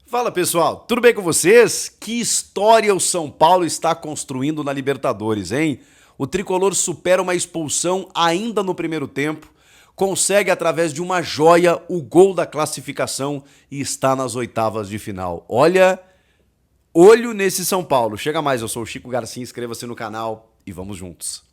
Fala pessoal, tudo bem com vocês? Que história o São Paulo está construindo na Libertadores, hein? O tricolor supera uma expulsão ainda no primeiro tempo, consegue através de uma joia o gol da classificação e está nas oitavas de final. Olha, olho nesse São Paulo. Chega mais, eu sou o Chico Garcia, inscreva-se no canal e vamos juntos.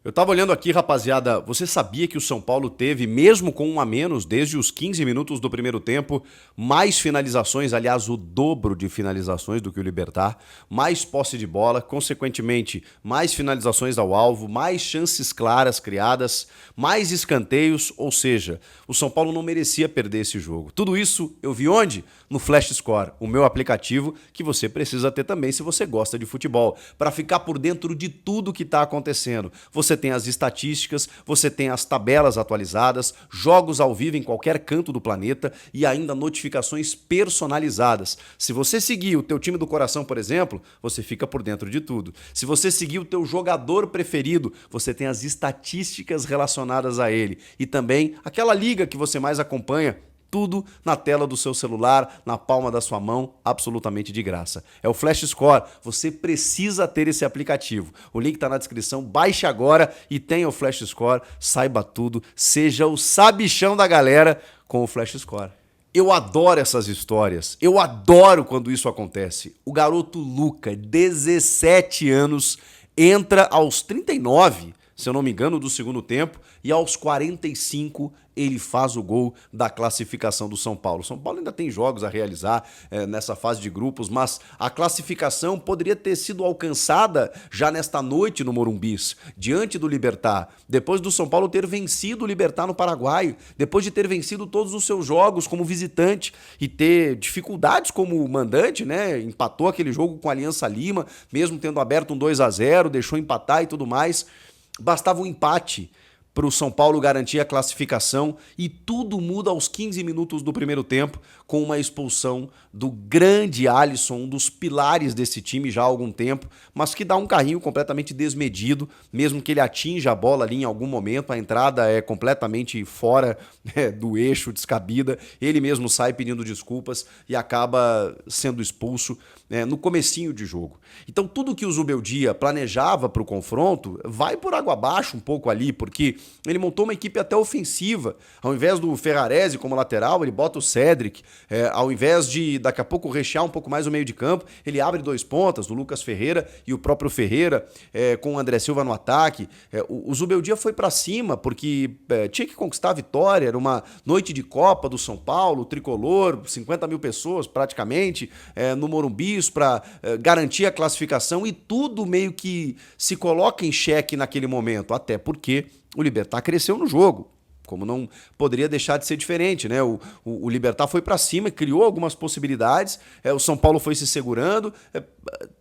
Eu tava olhando aqui, rapaziada, você sabia que o São Paulo teve, mesmo com um a menos, desde os 15 minutos do primeiro tempo, mais finalizações, aliás, o dobro de finalizações do que o Libertad, mais posse de bola, consequentemente, mais finalizações ao alvo, mais chances claras criadas, mais escanteios, ou seja, o São Paulo não merecia perder esse jogo. Tudo isso eu vi onde? No Flash Score, o meu aplicativo que você precisa ter também se você gosta de futebol, para ficar por dentro de tudo que está acontecendo. Você tem as estatísticas, você tem as tabelas atualizadas, jogos ao vivo em qualquer canto do planeta e ainda notificações personalizadas. Se você seguir o teu time do coração, por exemplo, você fica por dentro de tudo. Se você seguir o teu jogador preferido, você tem as estatísticas relacionadas a ele e também aquela liga que você mais acompanha. Tudo na tela do seu celular, na palma da sua mão, absolutamente de graça. É o Flash Score, você precisa ter esse aplicativo. O link está na descrição, baixe agora e tenha o Flash Score, saiba tudo, seja o sabichão da galera com o Flash Score. Eu adoro essas histórias, eu adoro quando isso acontece. O garoto Luca, 17 anos, entra aos 39, se eu não me engano, do segundo tempo, e aos 45 ele faz o gol da classificação do São Paulo. O São Paulo ainda tem jogos a realizar nessa fase de grupos, mas a classificação poderia ter sido alcançada já nesta noite no Morumbis, diante do Libertad, depois do São Paulo ter vencido o Libertad no Paraguai, depois de ter vencido todos os seus jogos como visitante e ter dificuldades como mandante, né? Empatou aquele jogo com a Aliança Lima, mesmo tendo aberto um 2-0, deixou empatar e tudo mais. Bastava um empate para o São Paulo garantir a classificação e tudo muda aos 15 minutos do primeiro tempo com uma expulsão do grande Alisson, um dos pilares desse time já há algum tempo, mas que dá um carrinho completamente desmedido, mesmo que ele atinja a bola ali em algum momento, a entrada é completamente fora do eixo, descabida, ele mesmo sai pedindo desculpas e acaba sendo expulso no comecinho de jogo. Então tudo que o Zubeldia planejava para o confronto vai por água abaixo um pouco ali, porque ele montou uma equipe até ofensiva. Ao invés do Ferrarese como lateral, ele bota o Cedric. Ao invés de, daqui a pouco, rechear um pouco mais o meio de campo, ele abre dois pontas, o Lucas Ferreira e o próprio Ferreira, com o André Silva no ataque. O Zubeldia foi para cima, porque tinha que conquistar a vitória. Era uma noite de Copa do São Paulo, tricolor, 50 mil pessoas praticamente, no Morumbi, para garantir a classificação, e tudo meio que se coloca em xeque naquele momento, até porque o Libertad cresceu no jogo, como não poderia deixar de ser diferente, né? O Libertad foi para cima, criou algumas possibilidades, o São Paulo foi se segurando,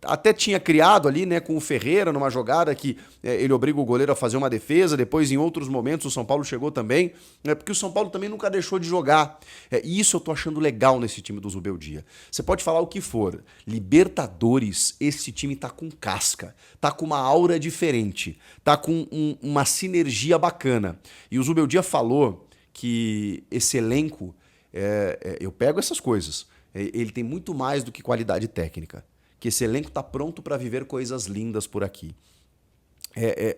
até tinha criado ali, né, com o Ferreira numa jogada que ele obriga o goleiro a fazer uma defesa, depois em outros momentos o São Paulo chegou também, porque o São Paulo também nunca deixou de jogar, e isso eu tô achando legal nesse time do Zubeldia. Você pode falar o que for, Libertadores, esse time tá com casca, tá com uma aura diferente, tá com uma sinergia bacana, e o Zubeldia falou que esse elenco, eu pego essas coisas, ele tem muito mais do que qualidade técnica, que esse elenco está pronto para viver coisas lindas por aqui.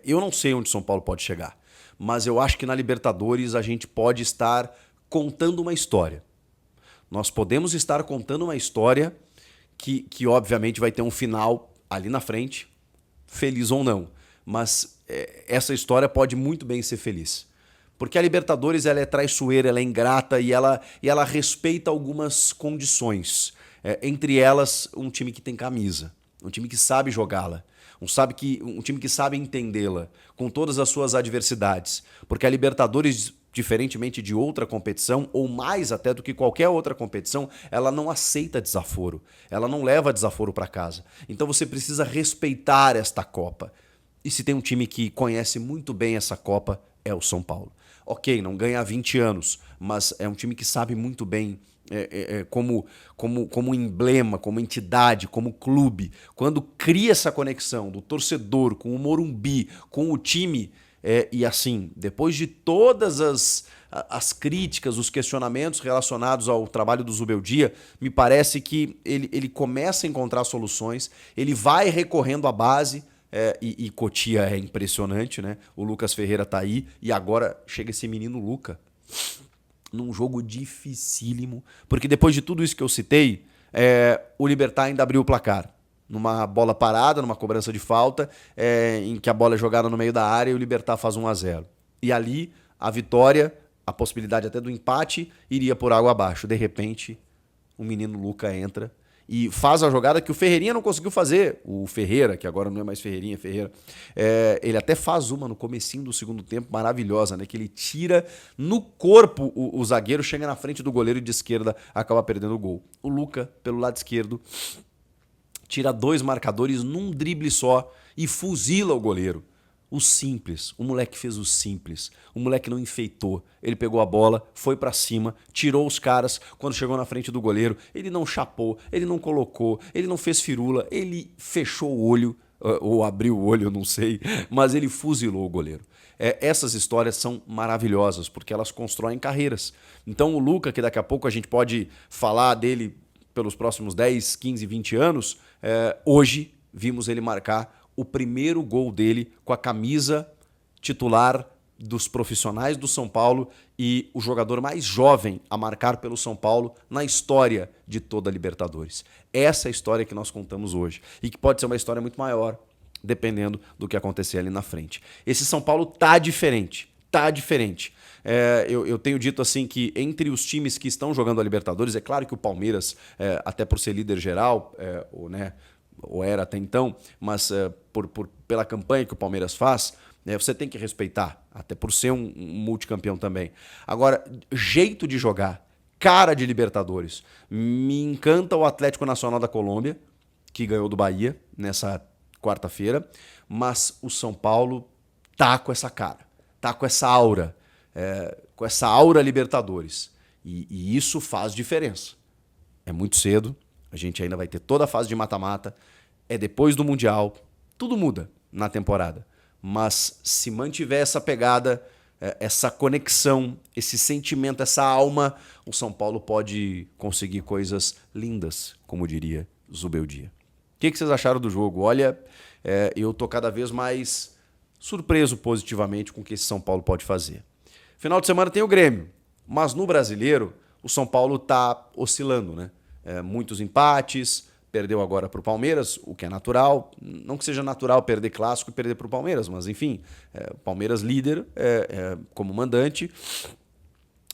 Eu não sei onde São Paulo pode chegar, mas eu acho que na Libertadores a gente pode estar contando uma história. Nós podemos estar contando uma história que obviamente vai ter um final ali na frente, feliz ou não, mas essa história pode muito bem ser feliz. Porque a Libertadores ela é traiçoeira, ela é ingrata e ela respeita algumas condições. Entre elas, um time que tem camisa, um time que sabe jogá-la, um time que sabe entendê-la, com todas as suas adversidades. Porque a Libertadores, diferentemente de outra competição, ou mais até do que qualquer outra competição, ela não aceita desaforo, ela não leva desaforo para casa. Então você precisa respeitar esta Copa. E se tem um time que conhece muito bem essa Copa, é o São Paulo. Ok, não ganha há 20 anos, mas é um time que sabe muito bem como emblema, como entidade, como clube, quando cria essa conexão do torcedor com o Morumbi, com o time, e assim, depois de todas as críticas, os questionamentos relacionados ao trabalho do Zubeldia, me parece que ele começa a encontrar soluções, ele vai recorrendo à base, e Cotia é impressionante, né? O Lucas Ferreira tá aí, e agora chega esse menino Luca, num jogo dificílimo, porque depois de tudo isso que eu citei, o Libertad ainda abriu o placar. Numa bola parada, numa cobrança de falta, em que a bola é jogada no meio da área e o Libertad faz 1-0. E ali, a vitória, a possibilidade até do empate, iria por água abaixo. De repente, o menino Luca entra e faz a jogada que o Ferreirinha não conseguiu fazer. O Ferreira, que agora não é mais Ferreirinha, é Ferreira, ele até faz uma no comecinho do segundo tempo, maravilhosa, né? Que ele tira no corpo o zagueiro, chega na frente do goleiro e de esquerda acaba perdendo o gol. O Luca, pelo lado esquerdo, tira 2 marcadores num drible só e fuzila o goleiro. O simples, o moleque fez o simples, o moleque não enfeitou, ele pegou a bola, foi pra cima, tirou os caras, quando chegou na frente do goleiro, ele não chapou, ele não colocou, ele não fez firula, ele fechou o olho, ou abriu o olho, eu não sei, mas ele fuzilou o goleiro. Essas histórias são maravilhosas, porque elas constroem carreiras. Então o Luca, que daqui a pouco a gente pode falar dele pelos próximos 10, 15, 20 anos, hoje vimos ele marcar o primeiro gol dele com a camisa titular dos profissionais do São Paulo e o jogador mais jovem a marcar pelo São Paulo na história de toda a Libertadores. Essa é a história que nós contamos hoje e que pode ser uma história muito maior, dependendo do que acontecer ali na frente. Esse São Paulo tá diferente, tá diferente. Eu tenho dito assim que entre os times que estão jogando a Libertadores, é claro que o Palmeiras, até por ser líder geral, ou era até então, mas pela campanha que o Palmeiras faz, você tem que respeitar, até por ser um multicampeão também. Agora, jeito de jogar, cara de Libertadores, me encanta o Atlético Nacional da Colômbia, que ganhou do Bahia nessa quarta-feira, mas o São Paulo tá com essa cara, tá com essa aura, Libertadores. E isso faz diferença. É muito cedo, a gente ainda vai ter toda a fase de mata-mata, é depois do Mundial, tudo muda na temporada. Mas se mantiver essa pegada, essa conexão, esse sentimento, essa alma, o São Paulo pode conseguir coisas lindas, como diria Zubeldia. O que vocês acharam do jogo? Olha, eu tô cada vez mais surpreso positivamente com o que esse São Paulo pode fazer. Final de semana tem o Grêmio, mas no Brasileiro o São Paulo tá oscilando, né? Muitos empates, perdeu agora para o Palmeiras, o que é natural. Não que seja natural perder clássico e perder para o Palmeiras, mas enfim, Palmeiras líder como mandante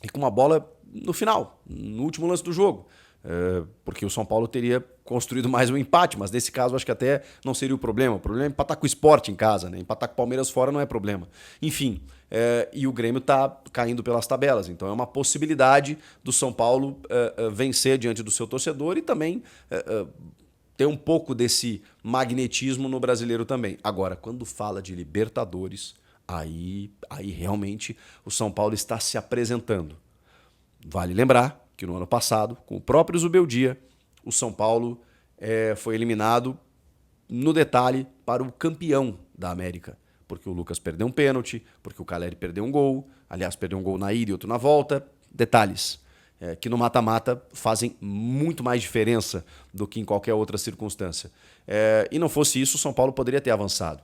e com uma bola no final, no último lance do jogo. Porque o São Paulo teria construído mais um empate, mas nesse caso acho que até não seria o problema. O problema é empatar com o Sport em casa, né? Empatar com o Palmeiras fora não é problema. Enfim, e o Grêmio está caindo pelas tabelas, então é uma possibilidade do São Paulo vencer diante do seu torcedor e também ter um pouco desse magnetismo no Brasileiro também. Agora, quando fala de Libertadores, aí realmente o São Paulo está se apresentando. Vale lembrar que no ano passado, com o próprio Zubeldia, o São Paulo foi eliminado no detalhe para o campeão da América. Porque o Lucas perdeu um pênalti, porque o Caleri perdeu um gol, aliás, perdeu um gol na ida e outro na volta. Detalhes que no mata-mata fazem muito mais diferença do que em qualquer outra circunstância. E não fosse isso, o São Paulo poderia ter avançado.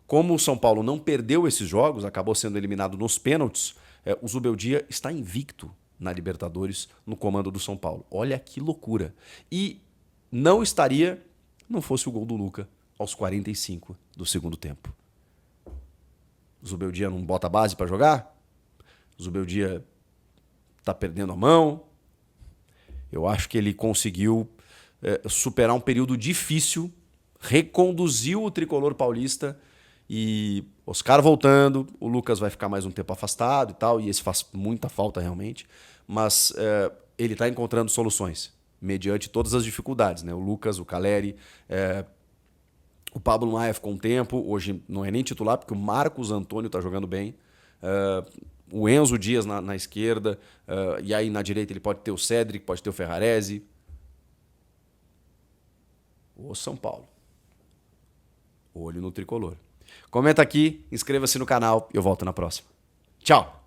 Como o São Paulo não perdeu esses jogos, acabou sendo eliminado nos pênaltis, o Zubeldia está invicto na Libertadores, no comando do São Paulo. Olha que loucura. E não estaria, não fosse o gol do Luca aos 45 do segundo tempo. O Zubeldia não bota a base para jogar? O Zubeldia está perdendo a mão? Eu acho que ele conseguiu superar um período difícil, reconduziu o tricolor paulista e Oscar voltando, o Lucas vai ficar mais um tempo afastado e tal, e esse faz muita falta realmente, mas ele está encontrando soluções, mediante todas as dificuldades, né? O Lucas, o Caleri, o Pablo Maia ficou um tempo, hoje não é nem titular, porque o Marcos Antônio está jogando bem. o Enzo Dias na esquerda, e aí na direita ele pode ter o Cédric, pode ter o Ferraresi. O São Paulo. Olho no tricolor. Comenta aqui, inscreva-se no canal e eu volto na próxima. Tchau!